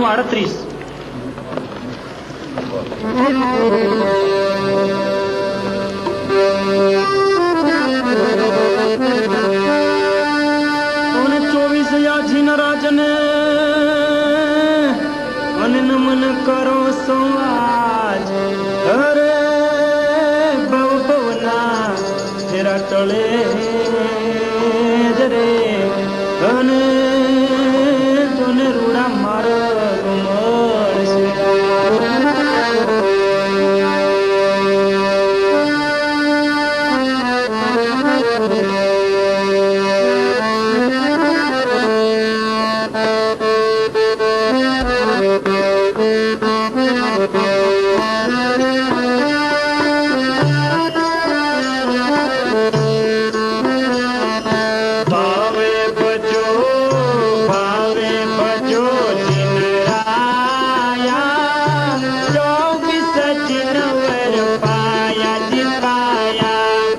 38. અને 24 યાજી રાજને અને નમન કરો સમાજ હરે ભવ ભવના તેરા ટળે જરે અને તને રૂડા માર્ગ મળશે.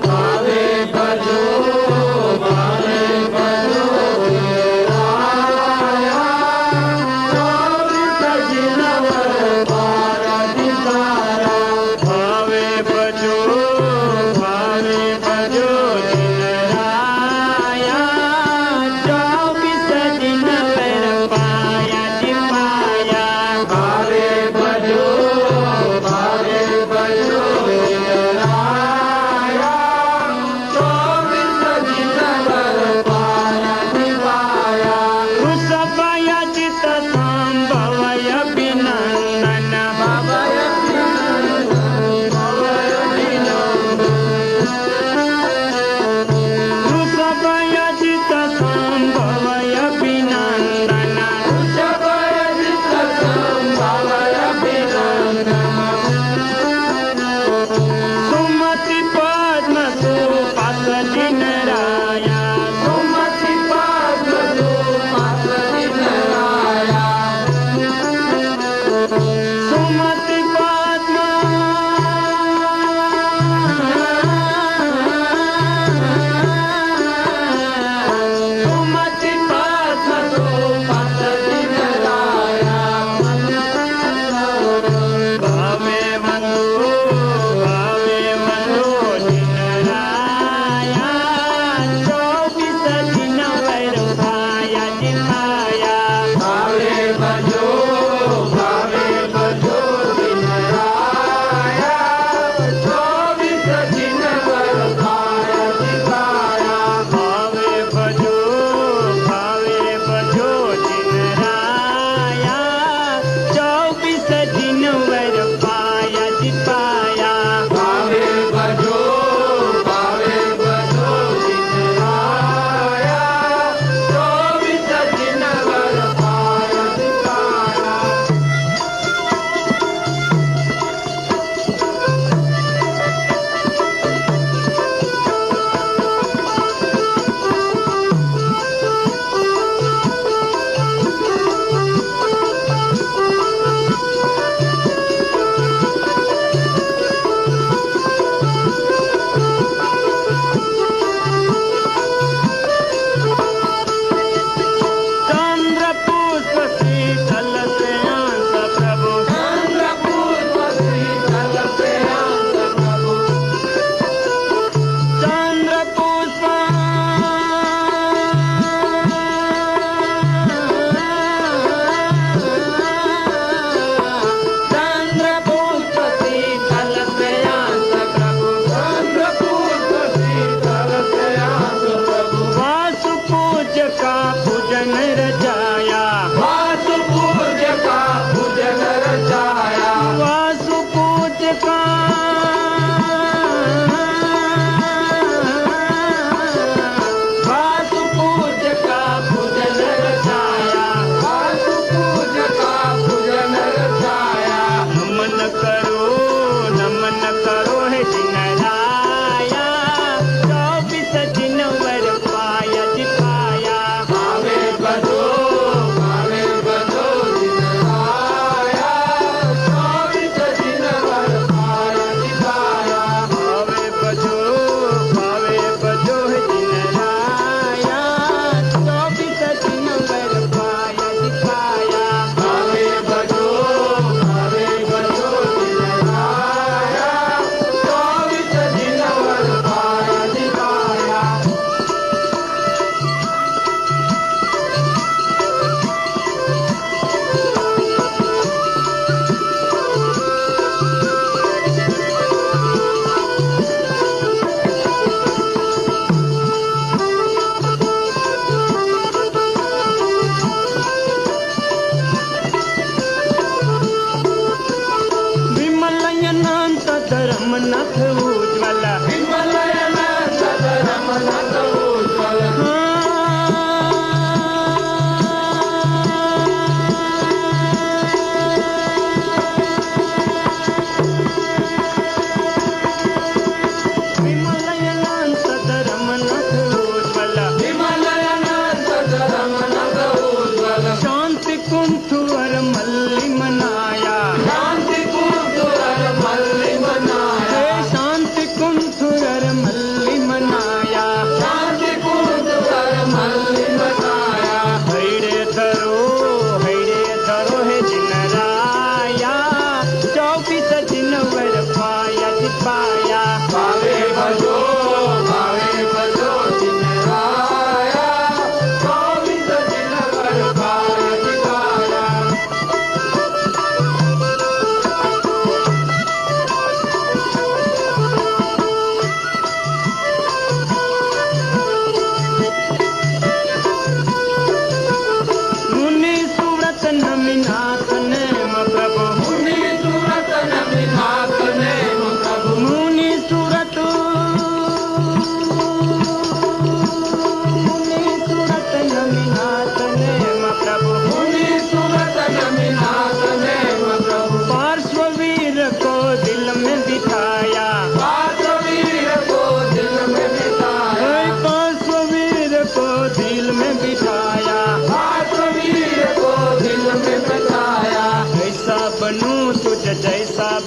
ભાવે ભજો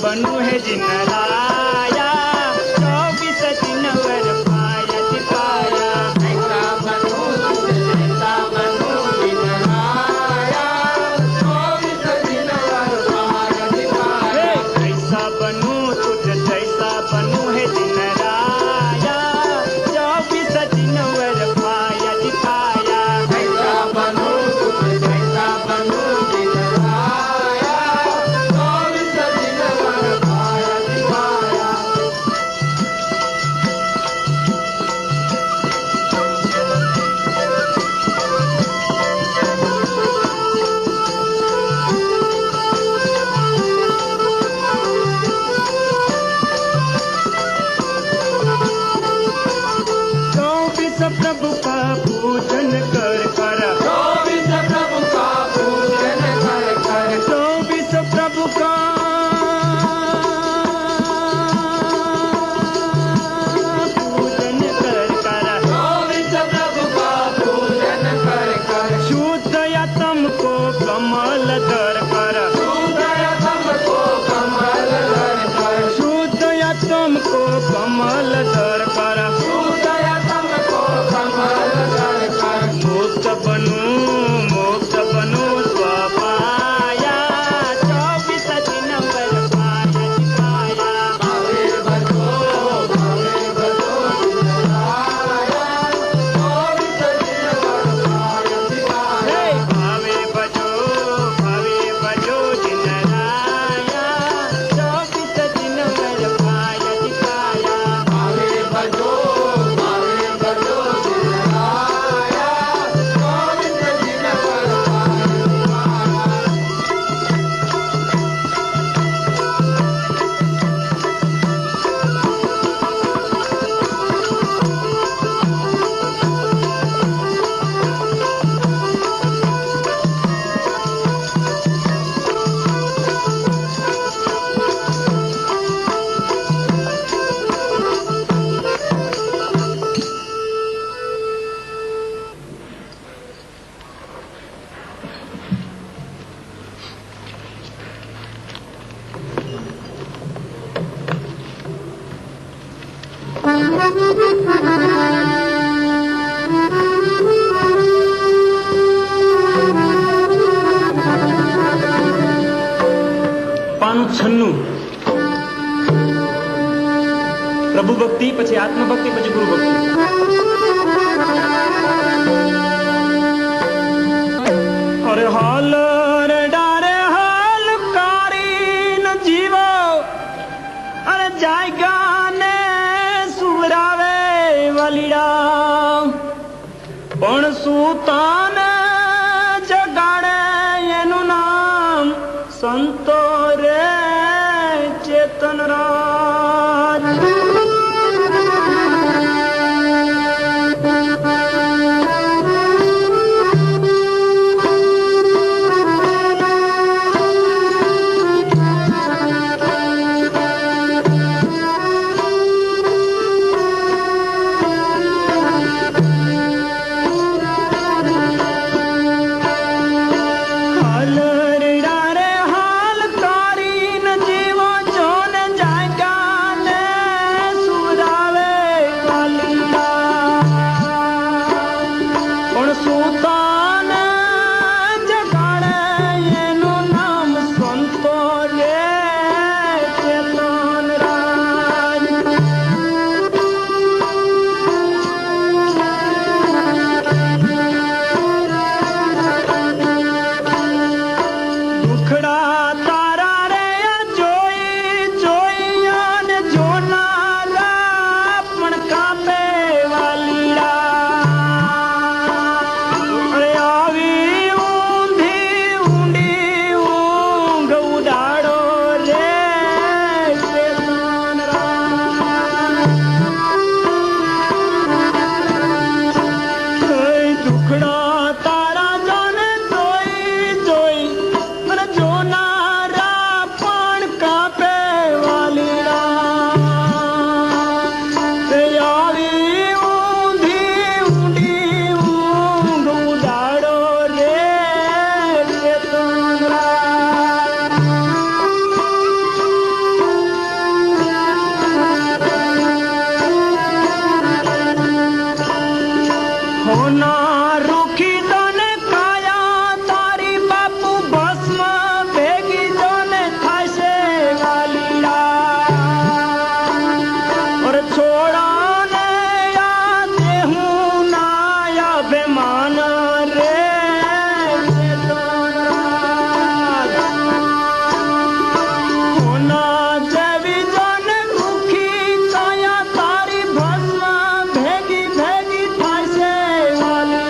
बनू है जिन राया 24 दिन वर पाया दिखाया ऐसा बनूं तुझ जैसा बनूं बिन राया 24 दिन वर पाया दिखाया ऐसा बनू तुझ जैसा बनू है जिन राया 24 दिन वर पाया दिखाया ऐसा बनूं तुझ जैसा बनूं बिन राया 24 दिन वर पाया दिखाया चौबीस प्रभु का पूजन कर कर 24 प्रभु का पूजन कर कर 24 प्रभु का पूजन कर कर 24 प्रभु का पूजन कर कर शुद्ध आत्म को कमल दर कर उदय हमको कमल धर कर शुद्ध आत्म को कमल दर कर उदय हमको कमल धर कर मुक्त बनू स्वपाया 24 दिन वर पाया दिखाया भावे बजो राया 24 दिन वर पाया दिखाया भावे बजो जिन राया 24 दिन वर पाया दिखाया भावे बजो राया 24 दिन वर पाया दिखाया પાનું 96 પ્રભુ ભક્તિ પછી આત્મભક્તિ પછી ગુરુ ભક્તિ અરે હાલ રે ડારે હાલ કારી ન જીવો અરે જાયગા ને સુવરાવે વલીડા પણ સુતાને જગાડે એનું નામ સંતો રે ચેતન રાજ હોના રૂખી તને કાયા તારી બાપુ ભસ્મ ભેગી જોને થશે વાલિયા ઓર છોડા ને યાદ હું ના અભિમાન રે હોના જેવી જોને રૂખી કાયા તારી ભસ્મ ભેગી ભેગી થશે વાલિયા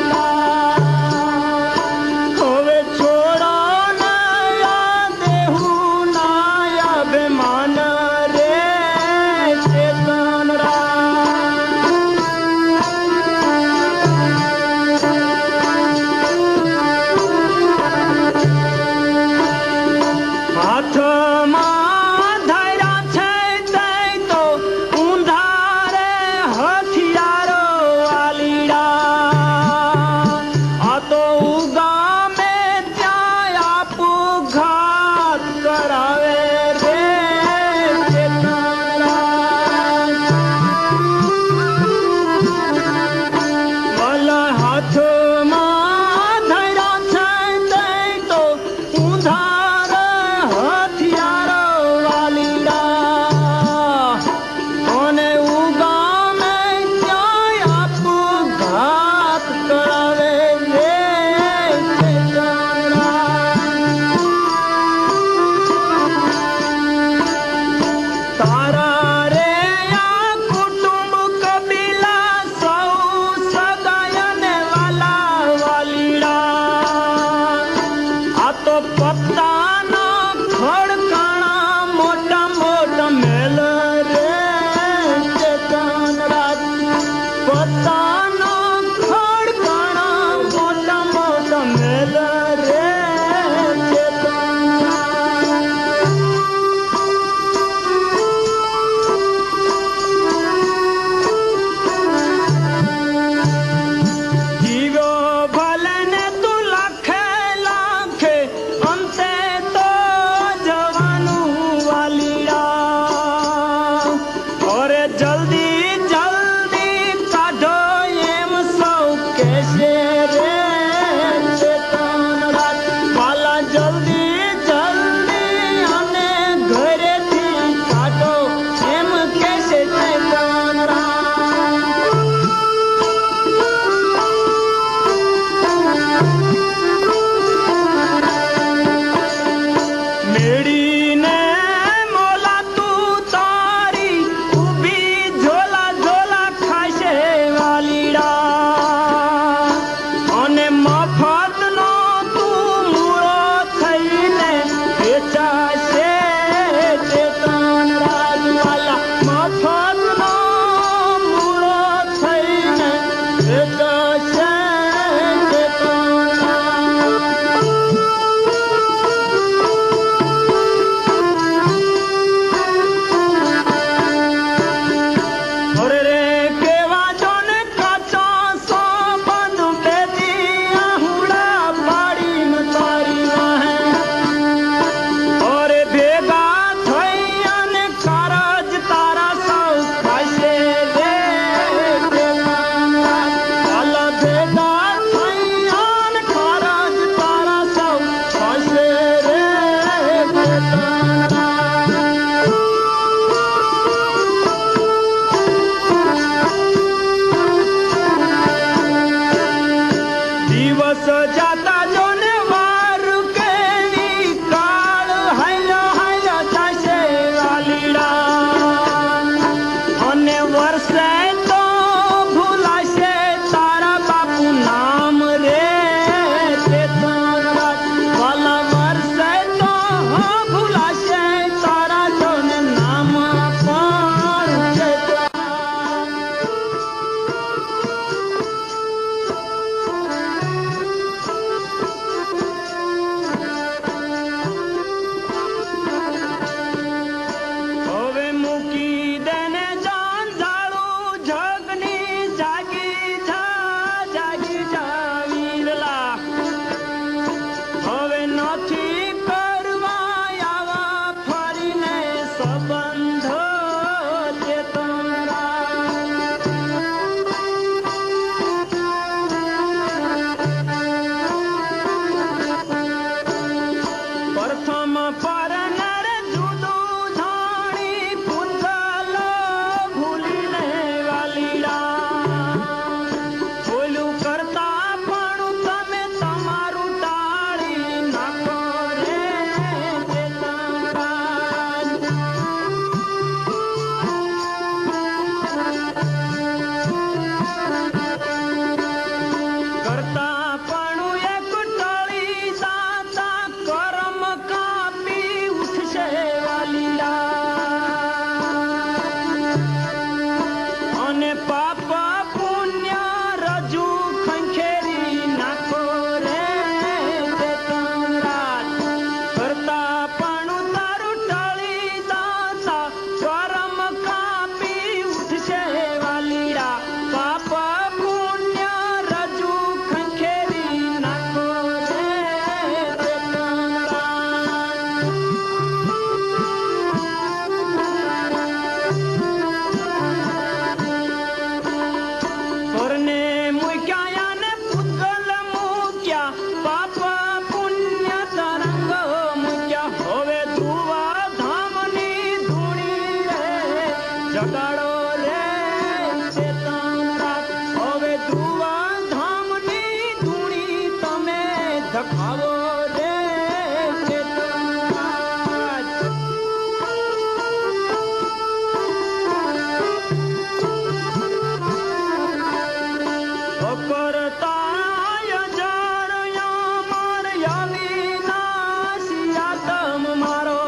કરતાય જરયા માર્યા વિનાશિયા તમ મારો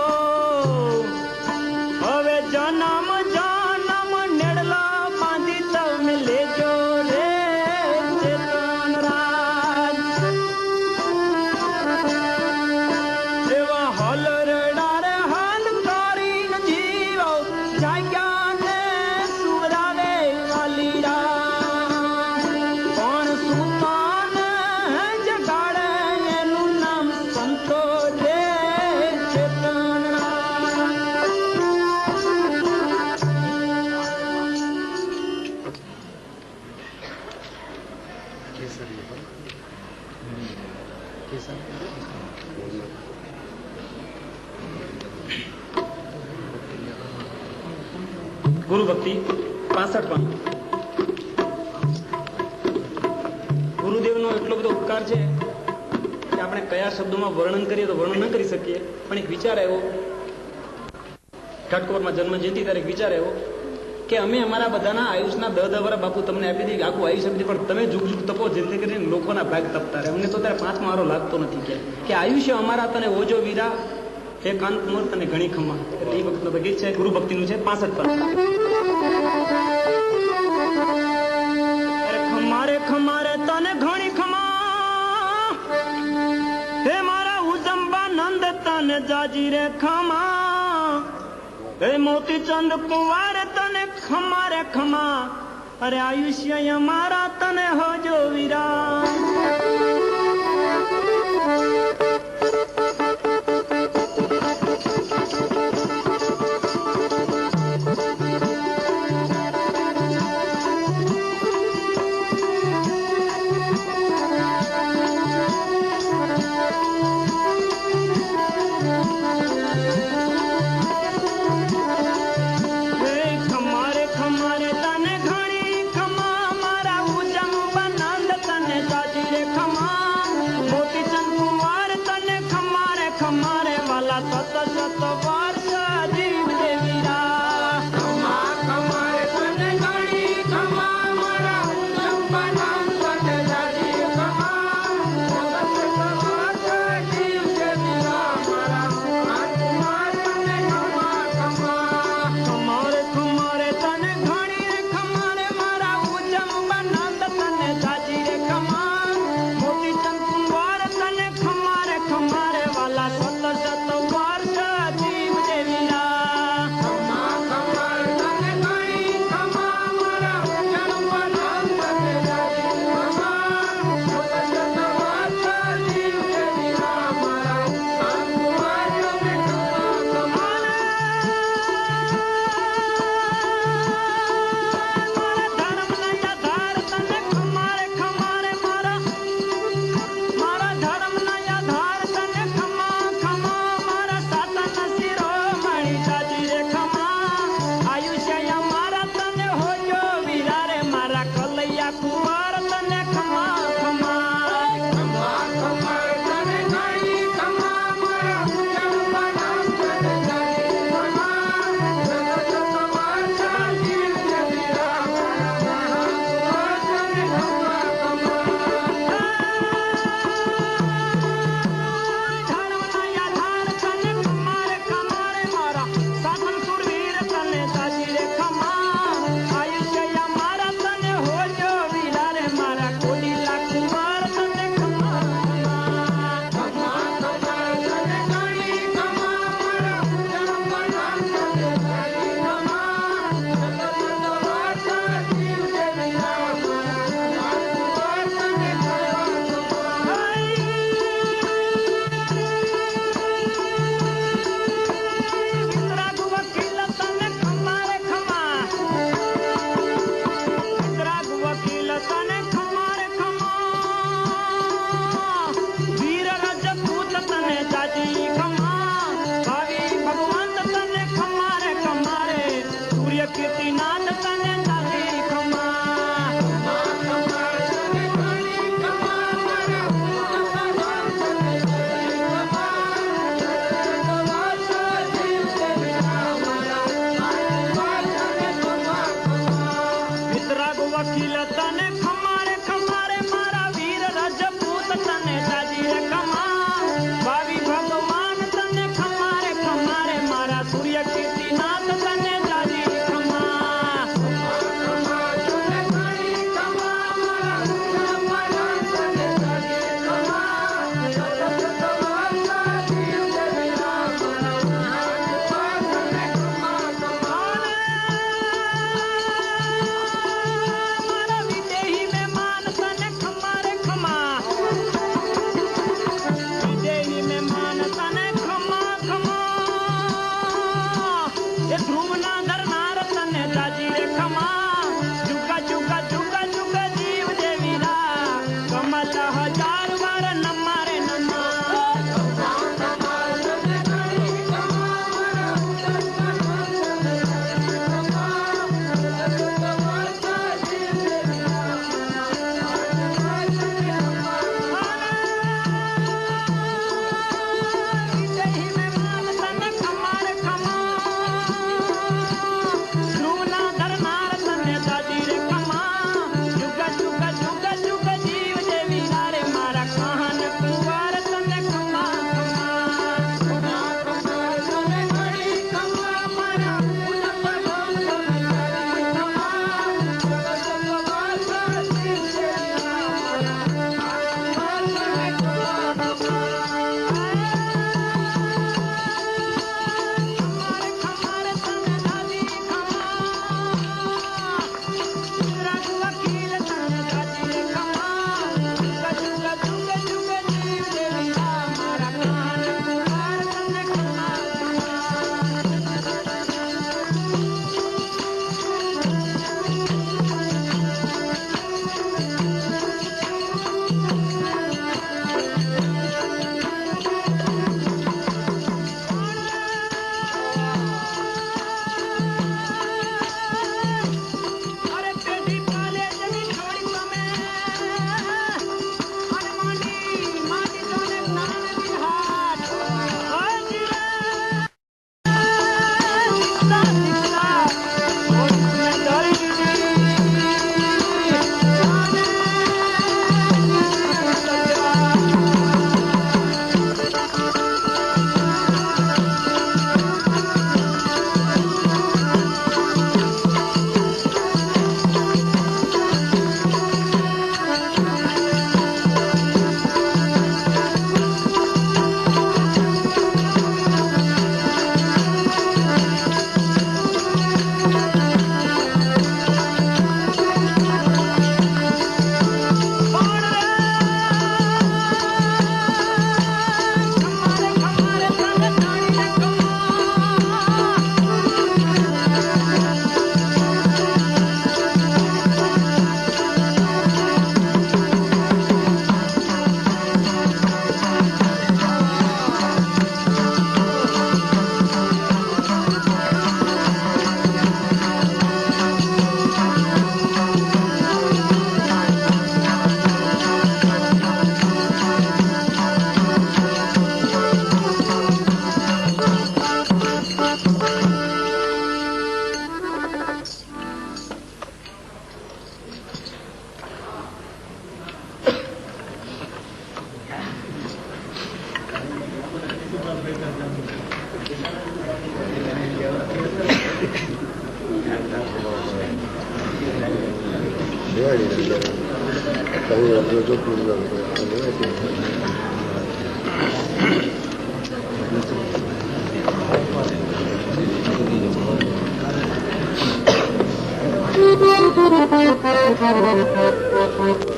હવે જન્મ જન્મ નેડલા બાંધી તમે લેજો રે ચેતન રાજ એવા હલરડા રે હાલ કરીને જીવો જાગ્યા ને સુરાવે વાલીડા પણ સુતાન જગાડે એનું નામ સંતો રે ચેતન રાજ ગુરુ ભક્તિ 65 ગુરુદેવનો એટલો બધો ઉપકાર છે કે આપણે કયા શબ્દોમાં વર્ણન કરીએ તો વર્ણન ન કરી શકીએ, પણ એક વિચાર આવ્યો ઘાટકોપરમાં જન્મ જયંતિ તારીખ વિચાર આવ્યો કે અમે અમારા બધાના આયુષના 10 વર્ષ બાપુ તમને આપી દઈએ આખું આયુષ્ય આપી દઈએ, પણ તમે જુગ જુગ તપો જેથી કરીને લોકોના ભાગ તપતા રહે. અમને તો ત્યારે 5 મારો લાગતો નથી કે આયુષ્ય અમારા તને ઓજો વીરા એકાંત મૂર્ત અને ઘણી ખમા. એટલે એ વખતનો ગીત છે ગુરુ ભક્તિનું છે 65 ખમારે ખમારે તને ઘણી ખમા હે મારા ઉજંબા નંદ તને જાજી રે ખમા હે મોતીચંદ કુંવાર તને ખમારે ખમા અરે આયુષ્ય અમારા તને હોજો વીરા.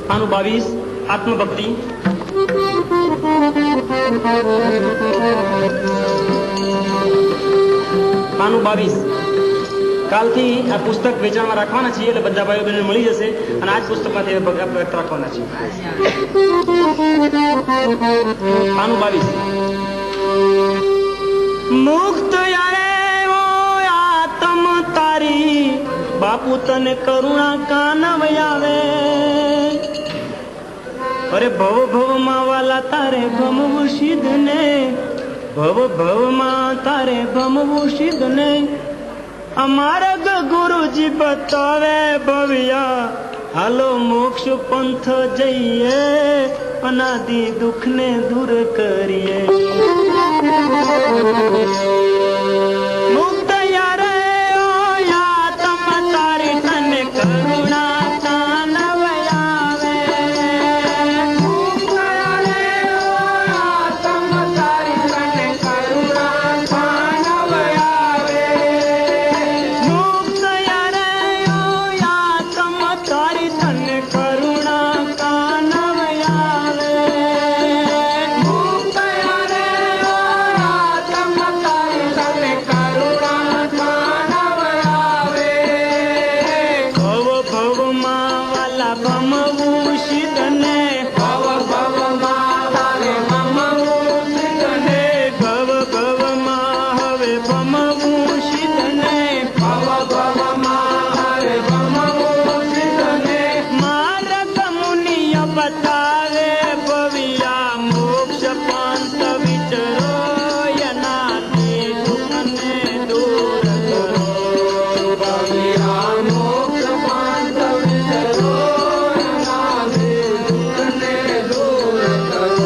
આનું 22 આત્મભક્તિ. આનું 22 કાલથી આ પુસ્તક વેચાણમાં રાખવાના છીએ, એટલે બધા ભાઈઓ બહેનો મળી જશે અને આ જ પુસ્તકમાંથી વ્યક્ત રાખવાના છીએ. આનું 22 મુક્ત યારે ઓ આત્મ તારી બાપુ તને કરુણા કાનવ આવે. અરે ભવ ભવમાં વાલા તારે ભમવું સિદ્ધ ને, ભવ ભવમાં તારે ભમવું સિદ્ધ ને. અમારગ ગુરુજી બતાવે ભવ્યા, હાલો મોક્ષ પંથ જઈએ, અનાદિ દુઃખને દૂર કરીએ. મુક્ત યારે ઓ આત્મ તારી તને કરુણા કાનવ આવે. મુક્ત યારે ઓ આત્મ તારી તને કરુણા કાનવ આવે. મુક્ત યારે ઓ આત્મ તારી તને કરુણા કાનવ આવે. મુક્ત યારે ઓ આત્મ તારી તને કરુણા કાનવ આવે. ભવ ભવમાં વાલા ભમવું સિદ્ધ ને, ભવ ભવમાં તારે ભમવું સિદ્ધ ને, ભવ ભવમાં હવે ભમવું સિદ્ધ ને. ભવ ભવમાં હરે ભમવું સિદ્ધ ને. માર્ગ મુનિય બતાવે ભવ્યા, મોક્ષ પંથ વિચરો, યનાથી દુઃખને દૂર કરો. ભવ્યા મોક્ષ પંથ વિચરો, અનાદિ દુઃખને દૂર કરો.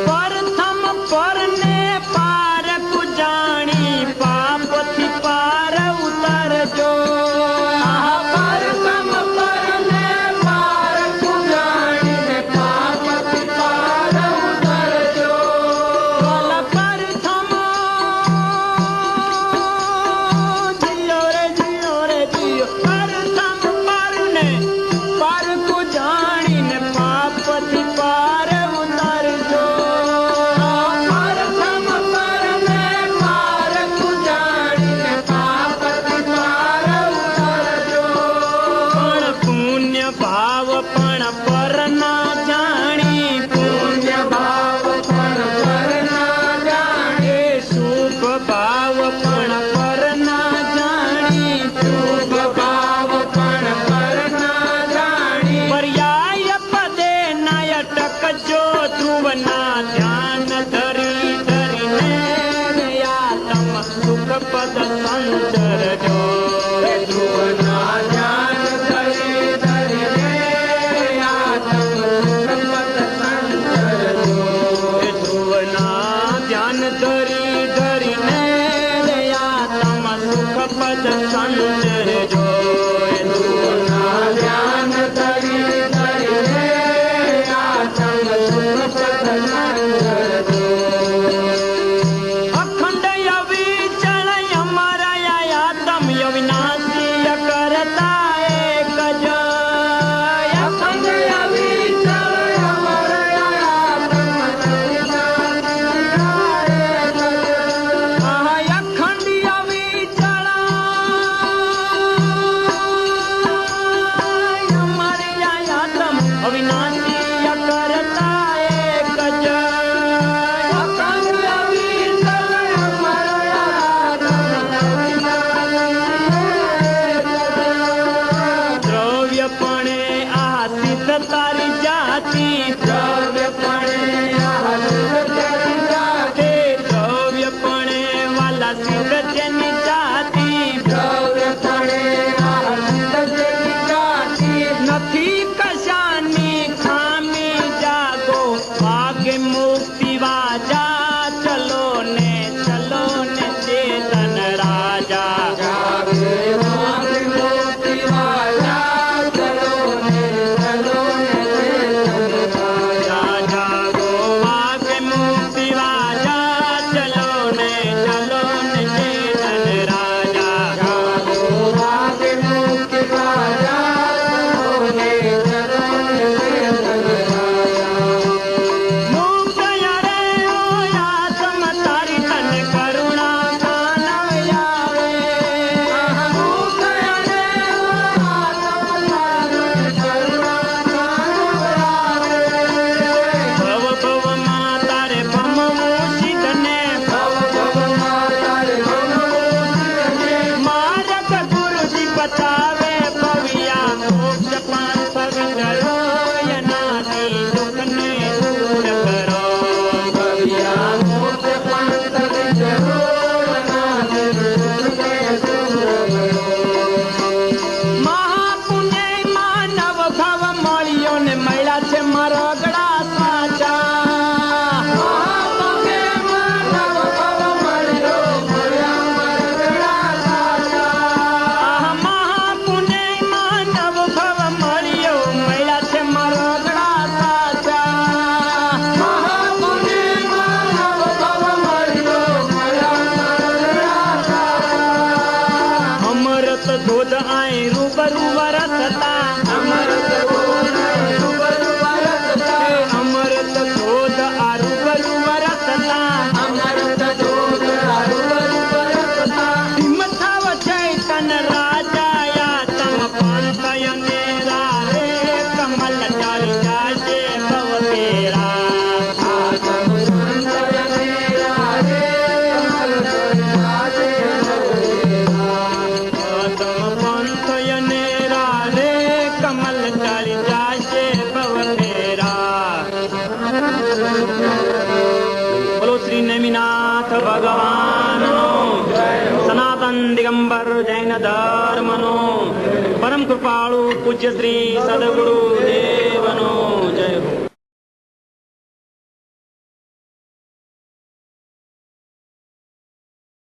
પ્રથમ પરને પાર જાણી, પાપથી પાર ઉતરજો. પરસમ પરને પાર જાણીને પાપથી પાર ઉતરજો. પ્રથમ જીઓ રે જીઓ રે જીઓ. પ્રથમ પરને પાર જાણીને પાપથી પાર ઉતરજો. પરસમ પરને પાર જાણીને પાપથી પાર ઉતરજો. પણ પુણ્ય ભાવ પણ પર ના જાણી, પુણ્ય ભાવ પણ પર ના જાણે, શુભ ભાવ પણ પર ના જાણી. શુભ ભાવ પણ પર ના જાણે. પર્યાય પદે ના અટકજો, ધ્રુવના ધ્યાન ધરી ધરીને આત્મ સુખ પદ સંચરજો. ધ્રુવના ધ્યાન ધરી ધરીને આત્મ સુખ પદ સંચરજો. ધ્રુવના ધ્યાન ધરી ધરીને આત્મ સુખ પદ સંચરજો. ધ્રુવના ધ્યાન ધરી ધરીને આત્મ સુખ પદ સંચરજો. અખંડ અવિચળ અમરયા આત્મ અવિનાશી કરતા એક જ. અખંડ અવિચળ અમર આત્મ અખંડ અવિચળ દિગંબર જૈન ધર્મનો પરમ કૃપાળુ પૂજ્ય શ્રી સદગુરુ